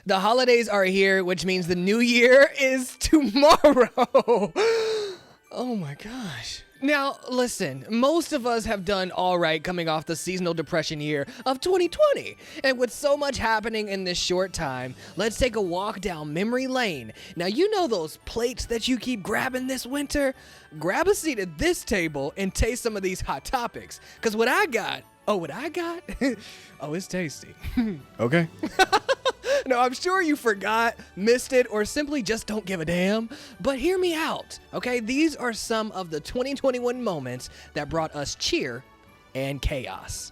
The holidays are here, which means the new year is tomorrow. Oh my gosh. Now, listen, most of us have done all right coming off the seasonal depression year of 2020. And with so much happening in this short time, let's take a walk down memory lane. Now, you know those plates that you keep grabbing this winter? Grab a seat at this table and taste some of these hot topics. Because what I got, oh, it's tasty. Okay. No, I'm sure you forgot, missed it, or simply just don't give a damn. But hear me out, okay? These are some of the 2021 moments that brought us cheer and chaos.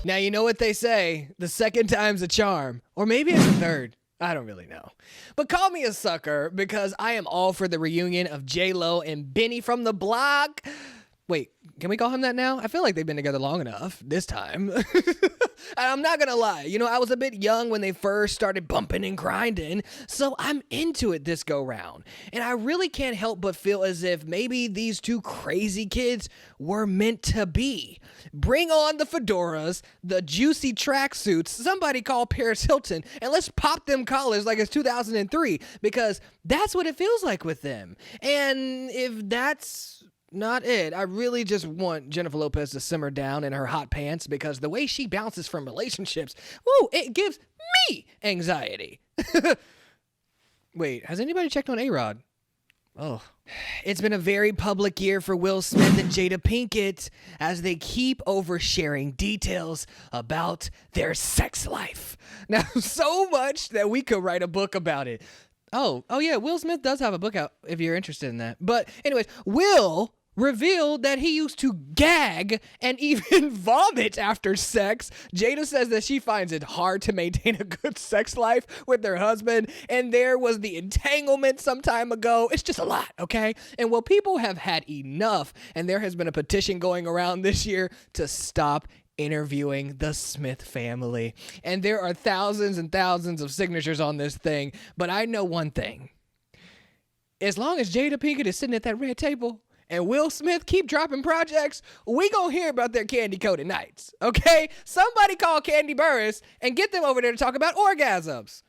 Now, you know what they say, the second time's a charm, or maybe it's a third. I don't really know. But call me a sucker because I am all for the reunion of J-Lo and Benny from the block. Wait, can we call him that now? I feel like they've been together long enough this time. I'm not gonna lie. You know, I was a bit young when they first started bumping and grinding, so I'm into it this go round. And I really can't help but feel as if maybe these two crazy kids were meant to be. Bring on the fedoras, the juicy tracksuits, somebody call Paris Hilton, and let's pop them collars like it's 2003, because that's what it feels like with them. And if that's not it, I really just want Jennifer Lopez to simmer down in her hot pants, because the way she bounces from relationships, woo, it gives me anxiety. Wait, has anybody checked on A-Rod? Oh. It's been a very public year for Will Smith and Jada Pinkett as they keep oversharing details about their sex life. Now, so much that we could write a book about it. Oh yeah, Will Smith does have a book out if you're interested in that. But anyways, Will revealed that he used to gag and even vomit after sex. Jada says that she finds it hard to maintain a good sex life with her husband, and there was the entanglement some time ago. It's just a lot, okay? And well, people have had enough, and there has been a petition going around this year to stop interviewing the Smith family. And there are thousands and thousands of signatures on this thing, but I know one thing. As long as Jada Pinkett is sitting at that red table and Will Smith keep dropping projects, we gonna hear about their candy-coated nights, okay? Somebody call Candy Burris and get them over there to talk about orgasms.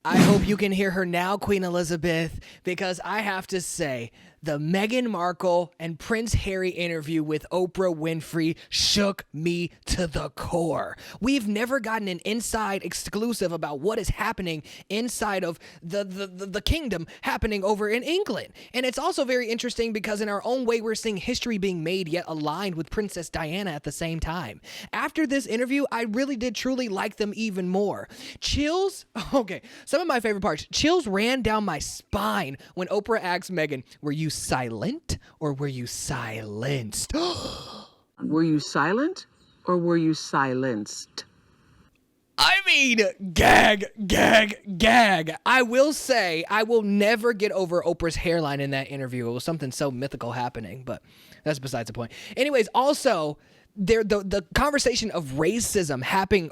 I hope you can hear her now, Queen Elizabeth, because I have to say, the Meghan Markle and Prince Harry interview with Oprah Winfrey shook me to the core. We've never gotten an inside exclusive about what is happening inside of the kingdom happening over in England. And it's also very interesting because in our own way, we're seeing history being made yet aligned with Princess Diana at the same time. After this interview, I really did truly like them even more. Chills, okay, some of my favorite parts. Chills ran down my spine when Oprah asked Meghan, were you silent or were you silenced? Were you silent or were you silenced? I mean, gag. I will say, I will never get over Oprah's hairline in that interview. It was something so mythical happening, but that's besides the point. Anyways, also, the conversation of racism happening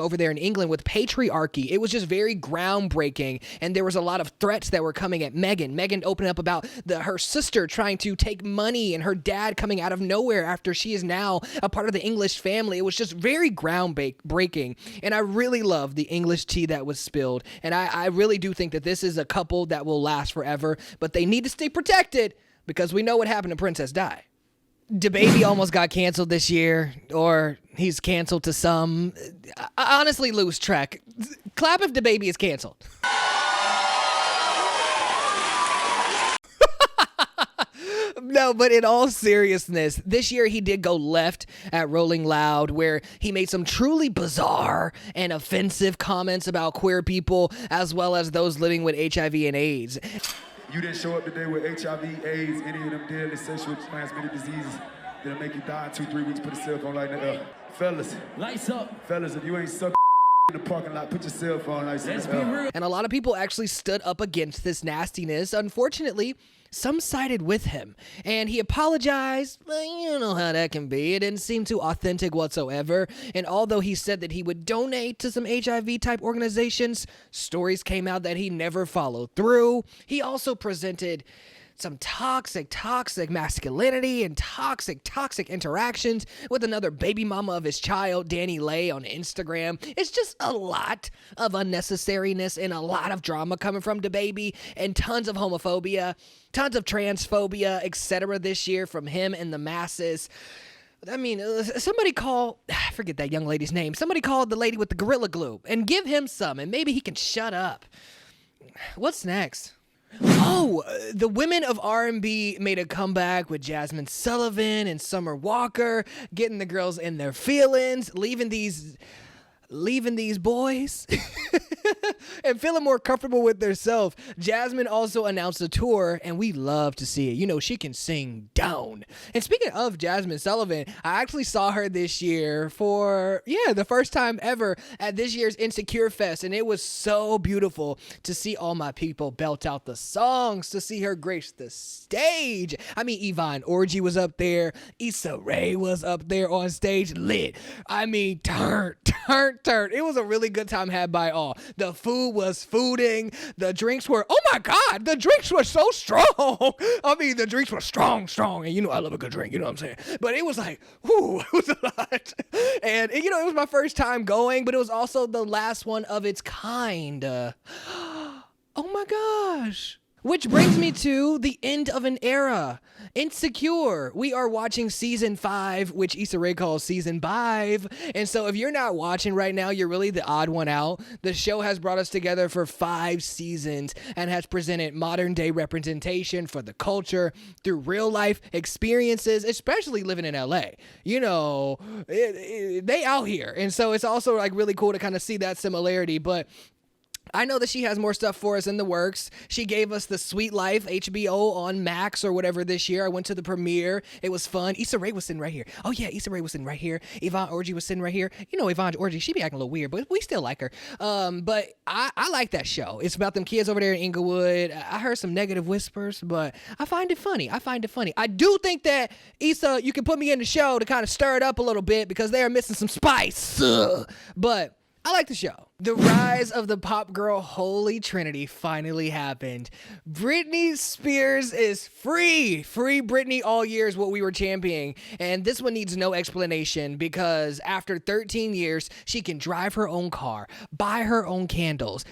over there in England with patriarchy, it was just very groundbreaking, and there was a lot of threats that were coming at Meghan. Meghan opened up about her sister trying to take money and her dad coming out of nowhere after she is now a part of the English family. It was just very groundbreaking, and I really love the English tea that was spilled, and I really do think that this is a couple that will last forever, but they need to stay protected because we know what happened to Princess Di. DaBaby almost got canceled this year, or he's canceled to some. I honestly lose track. Clap if DaBaby is canceled. No, but in all seriousness, this year he did go left at Rolling Loud, where he made some truly bizarre and offensive comments about queer people, as well as those living with HIV and AIDS. You didn't show up today with HIV, AIDS, any of them deadly sexually transmitted diseases that'll make you die in 2-3 weeks. Put a cell phone like that. Fellas. Lights up. Fellas, if you ain't sucking in the parking lot, put your cell phone like that. Let's be real. And a lot of people actually stood up against this nastiness. Unfortunately, some sided with him, and he apologized, but you know how that can be. It didn't seem too authentic whatsoever, and although he said that he would donate to some HIV-type organizations, stories came out that he never followed through. He also presented some toxic masculinity and toxic interactions with another baby mama of his child, Danny Lay, on Instagram. It's just a lot of unnecessariness and a lot of drama coming from DaBaby, and tons of homophobia, tons of transphobia, etc. this year from him and the masses. I mean, somebody call, I forget that young lady's name. Somebody call the lady with the Gorilla Glue and give him some, and maybe he can shut up. What's next? Oh, the women of R&B made a comeback with Jasmine Sullivan and Summer Walker, getting the girls in their feelings, leaving these boys and feeling more comfortable with themselves. Jasmine also announced a tour, and we love to see it. You know, she can sing down. And speaking of Jasmine Sullivan, I actually saw her this year for, the first time ever at this year's Insecure Fest, and it was so beautiful to see all my people belt out the songs, to see her grace the stage. I mean, Yvonne Orji was up there. Issa Rae was up there on stage, lit. I mean, turn. It was a really good time had by all. The food was fooding. The drinks were, oh my God, the drinks were so strong. I mean, the drinks were strong. And you know, I love a good drink, you know what I'm saying? But it was like, whoo, it was a lot. And, you know, it was my first time going, but it was also the last one of its kind. Oh my gosh. Which brings me to the end of an era. Insecure. We are watching season 5, which Issa Rae calls season 5. And so if you're not watching right now, you're really the odd one out. The show has brought us together for 5 seasons and has presented modern day representation for the culture through real life experiences, especially living in LA. You know, they out here. And so it's also like really cool to kind of see that similarity. But I know that she has more stuff for us in the works. She gave us The Sweet Life, HBO on Max or whatever this year. I went to the premiere. It was fun. Issa Rae was sitting right here. Oh yeah, Issa Rae was sitting right here. Yvonne Orji was sitting right here. You know Yvonne Orji, she be acting a little weird, but we still like her. But I like that show. It's about them kids over there in Inglewood. I heard some negative whispers, but I find it funny. I do think that, Issa, you can put me in the show to kind of stir it up a little bit because they are missing some spice. But I like the show. The rise of the pop girl holy trinity finally happened. Britney Spears is free. Free Britney all year is what we were championing. And this one needs no explanation because after 13 years, she can drive her own car, buy her own candles.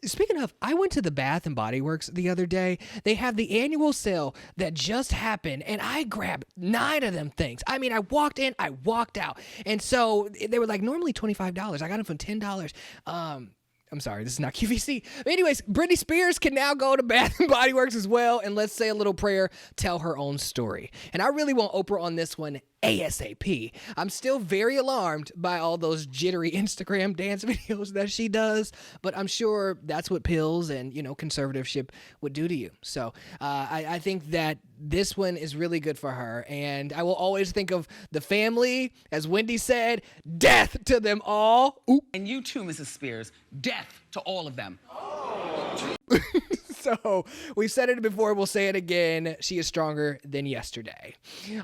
Speaking of, I went to the Bath and Body Works the other day. They have the annual sale that just happened, and I grabbed 9 of them things. I mean, I walked in, I walked out. And so they were like normally $25. I got them for $10. I'm sorry, this is not QVC. But anyways, Britney Spears can now go to Bath and Body Works as well, and let's say a little prayer, tell her own story. And I really want Oprah on this one ASAP. I'm still very alarmed by all those jittery Instagram dance videos that she does, but I'm sure that's what pills and, you know, conservatorship would do to you. So I think that this one is really good for her, and I will always think of the family, as Wendy said, death to them all. Ooh. And you too, Mrs. Spears, death to all of them. So we've said it before, we'll say it again. She is stronger than yesterday.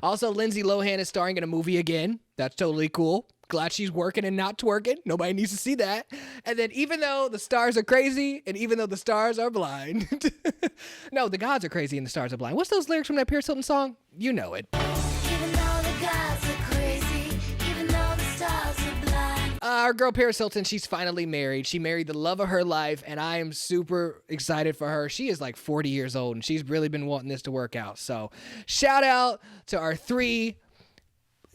Also, Lindsay Lohan is starring in a movie again. That's totally cool. Glad she's working and not twerking. Nobody needs to see that. And then even though the stars are crazy and even though the stars are blind. No, the gods are crazy and the stars are blind. What's those lyrics from that Paris Hilton song? You know it. Even though the gods are crazy, even though the stars are blind. Our girl Paris Hilton, she's finally married. She married the love of her life, and I am super excited for her. She is like 40 years old, and she's really been wanting this to work out. So shout out to our 3...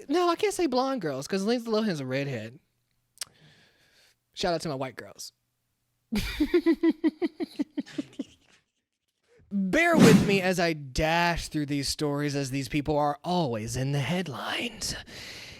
No, I can't say blonde girls because Lindsay Lohan's a redhead. Shout out to my white girls. Bear with me as I dash through these stories as these people are always in the headlines.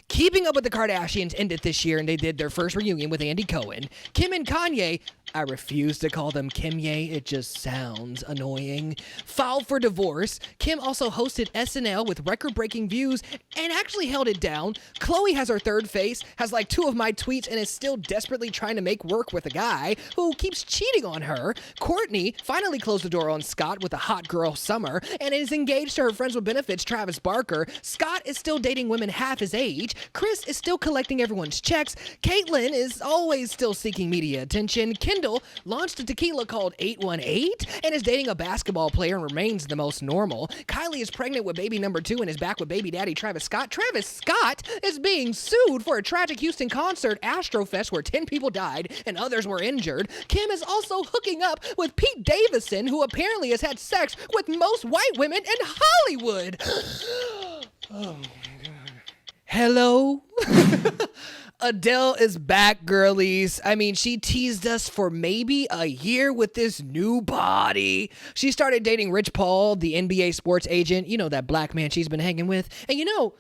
Keeping Up with the Kardashians ended this year, and they did their first reunion with Andy Cohen. Kim and Kanye, I refuse to call them Kimye, it just sounds annoying, filed for divorce. Kim also hosted SNL with record-breaking views and actually held it down. Khloe has her third face, has like 2 of my tweets, and is still desperately trying to make work with a guy who keeps cheating on her. Kourtney finally closed the door on Scott with a hot girl summer and is engaged to her friends with benefits, Travis Barker. Scott is still dating women half his age. Chris is still collecting everyone's checks. Caitlyn is always still seeking media attention. Kendall Kendall launched a tequila called 818 and is dating a basketball player and remains the most normal. Kylie is pregnant with baby number 2 and is back with baby daddy Travis Scott. Travis Scott is being sued for a tragic Houston concert, Astrofest, where 10 people died and others were injured. Kim is also hooking up with Pete Davidson, who apparently has had sex with most white women in Hollywood. Oh my God. Hello? Adele is back, girlies. I mean, she teased us for maybe a year with this new body. She started dating Rich Paul, the NBA sports agent, you know, that black man she's been hanging with. And you know,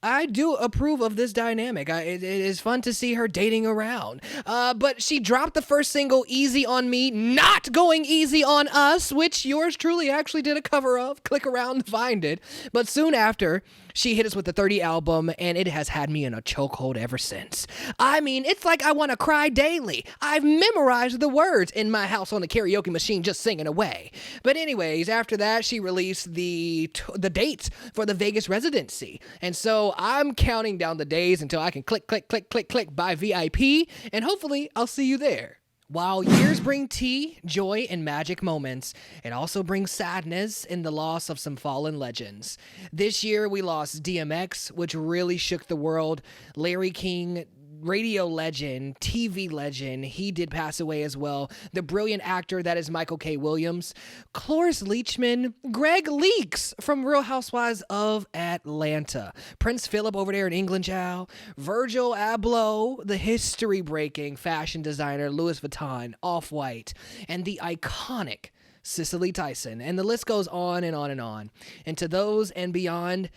I do approve of this dynamic. It is fun to see her dating around. But she dropped the first single, Easy on Me, not going easy on us, which yours truly actually did a cover of. Click around to find it. But soon after, she hit us with the 30 album, and it has had me in a chokehold ever since. I mean, it's like I want to cry daily. I've memorized the words in my house on the karaoke machine, just singing away. But anyways, after that, she released the dates for the Vegas residency. And so I'm counting down the days until I can click, buy VIP, and hopefully I'll see you there. While years bring tea, joy, and magic moments, it also brings sadness in the loss of some fallen legends. This year, we lost DMX, which really shook the world. Larry King, radio legend, TV legend, he did pass away as well. The brilliant actor that is Michael K. Williams, Cloris Leachman, Greg Leaks from Real Housewives of Atlanta, Prince Philip over there in England, child, Virgil Abloh, the history-breaking fashion designer Louis Vuitton, Off-White, and the iconic Cicely Tyson, and the list goes on and on and on. And to those and beyond,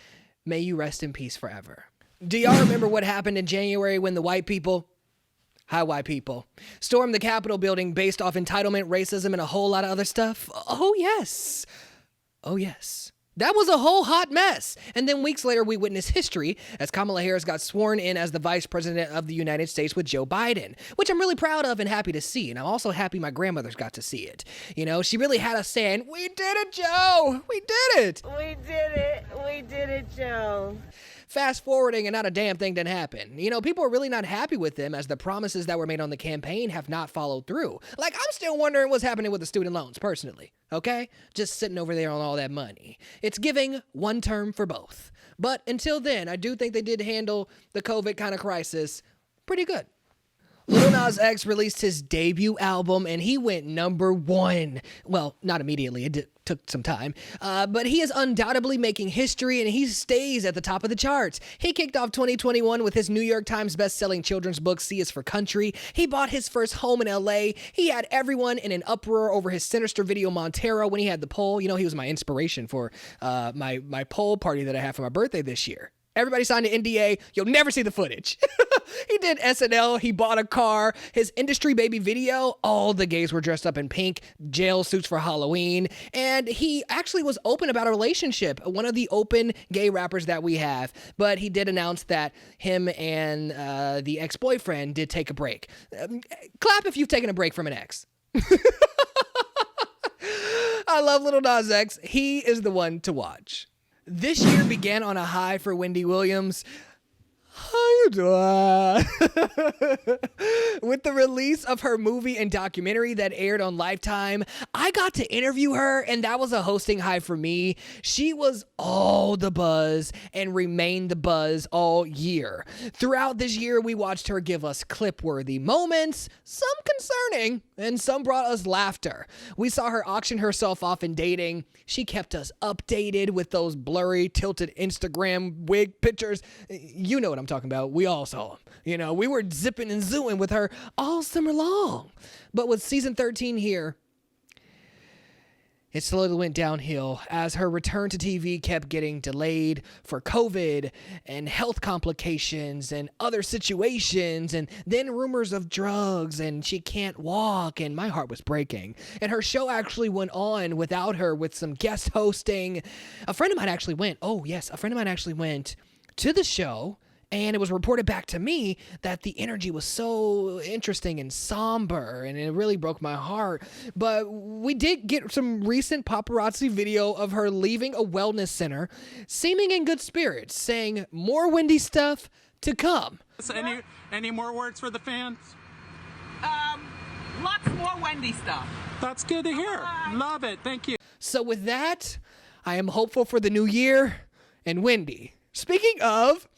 may you rest in peace forever. Do y'all remember what happened in January when the white people, hi white people, stormed the Capitol building based off entitlement, racism, and a whole lot of other stuff? Oh yes. Oh yes. That was a whole hot mess. And then weeks later, we witnessed history as Kamala Harris got sworn in as the vice president of the United States with Joe Biden, which I'm really proud of and happy to see. And I'm also happy my grandmothers got to see it. You know, she really had us saying, "We did it, Joe. We did it. We did it. We did it, Joe." Fast forwarding and not a damn thing didn't happen. You know, people are really not happy with them as the promises that were made on the campaign have not followed through. Like, I'm still wondering what's happening with the student loans, personally, okay? Just sitting over there on all that money. It's giving one term for both. But until then, I do think they did handle the COVID kind of crisis pretty good. Lil Nas X released his debut album, and he went #1. Well, not immediately. It took some time. But he is undoubtedly making history, and he stays at the top of the charts. He kicked off 2021 with his New York Times best-selling children's book, C is for Country. He bought his first home in L.A. He had everyone in an uproar over his sinister video Montero when he had the poll. You know, he was my inspiration for my poll party that I had for my birthday this year. Everybody signed an NDA. You'll never see the footage. He did SNL. He bought a car. His Industry Baby video, all the gays were dressed up in pink, jail suits for Halloween. And he actually was open about a relationship, one of the open gay rappers that we have. But he did announce that him and the ex-boyfriend did take a break. Clap if you've taken a break from an ex. I love Lil Nas X. He is the one to watch. This year began on a high for Wendy Williams. How you doing? With the release of her movie and documentary that aired on Lifetime, I got to interview her, and that was a hosting high for me. She was all the buzz and remained the buzz all year. Throughout this year, we watched her give us clip-worthy moments, some concerning, and some brought us laughter. We saw her auction herself off in dating. She kept us updated with those blurry, tilted Instagram wig pictures. You know what I'm talking about. We all saw them. You know, we were zipping and zooing with her all summer long. But with season 13 here, it slowly went downhill as her return to TV kept getting delayed for COVID and health complications and other situations, and then rumors of drugs, and she can't walk, and my heart was breaking. And her show actually went on without her with some guest hosting. A friend of mine actually went to the show, and it was reported back to me that the energy was so interesting and somber, and it really broke my heart. But we did get some recent paparazzi video of her leaving a wellness center, seeming in good spirits, saying more Wendy stuff to come. Any more words for the fans? Lots more Wendy stuff. That's good to hear. Love it. Thank you. So with that, I am hopeful for the new year. And Wendy, speaking of,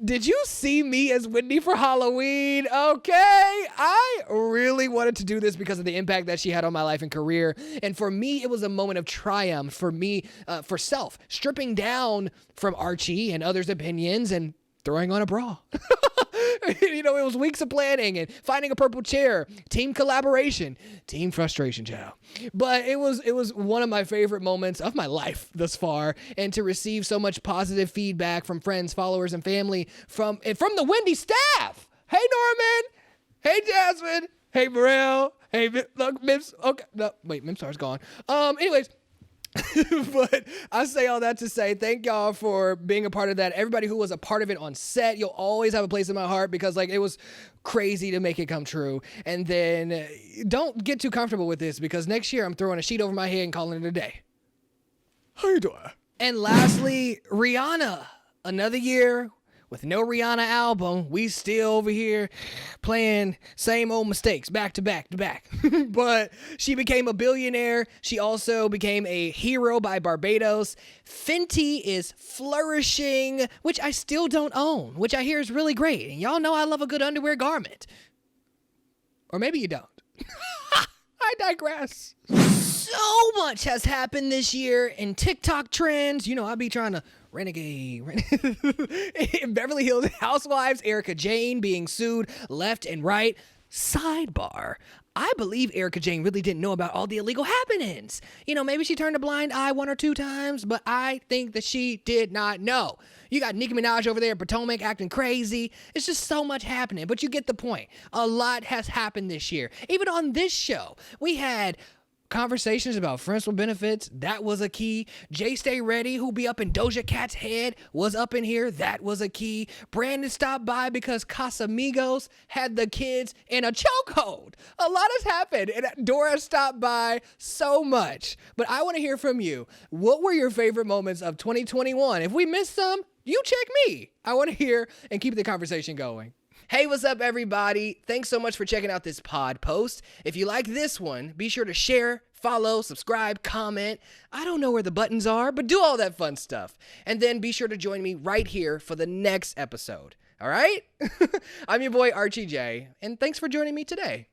did you see me as Wendy for Halloween? Okay, I really wanted to do this because of the impact that she had on my life and career. And for me, it was a moment of triumph for me, for self, stripping down from Archie and others' opinions and throwing on a bra. You know, it was weeks of planning and finding a purple chair, team collaboration, team frustration, child. But it was one of my favorite moments of my life thus far, and to receive so much positive feedback from friends, followers, and family from the Wendy staff. Hey, Norman. Hey, Jasmine. Hey, Burrell. Hey, look, Mims. Okay, no, wait, Mimstar's gone. Anyways. But I say all that to say thank y'all for being a part of that. Everybody who was a part of it on set, you'll always have a place in my heart because like it was crazy to make it come true. And then don't get too comfortable with this because next year I'm throwing a sheet over my head and calling it a day. How you doing? And lastly, Rihanna. Another year with no Rihanna album. We still over here playing same old mistakes back to back to back. But she became a billionaire. She also became a hero by Barbados. Fenty is flourishing, which I still don't own, which I hear is really great. And y'all know I love a good underwear garment. Or maybe you don't. I digress. So much has happened this year in TikTok trends. You know, I be trying to renegade. Beverly Hills Housewives, Erica Jane being sued left and right. Sidebar. I believe Erica Jane really didn't know about all the illegal happenings. You know, maybe she turned a blind eye 1 or 2 times, but I think that she did not know. You got Nicki Minaj over there at Potomac acting crazy. It's just so much happening, but you get the point. A lot has happened this year. Even on this show, we had conversations about friends with benefits. That was a key. Jay Stay Ready, who be up in Doja Cat's head, was up in here. That was a key. Brandon stopped by because Casamigos had the kids in a chokehold. A lot has happened, and Dora stopped by so much. But I want to hear from you. What were your favorite moments of 2021? If we missed some, you check me. I want to hear and keep the conversation going. Hey, what's up, everybody? Thanks so much for checking out this pod post. If you like this one, be sure to share, follow, subscribe, comment. I don't know where the buttons are, but do all that fun stuff. And then be sure to join me right here for the next episode. All right? I'm your boy, Archie J, and thanks for joining me today.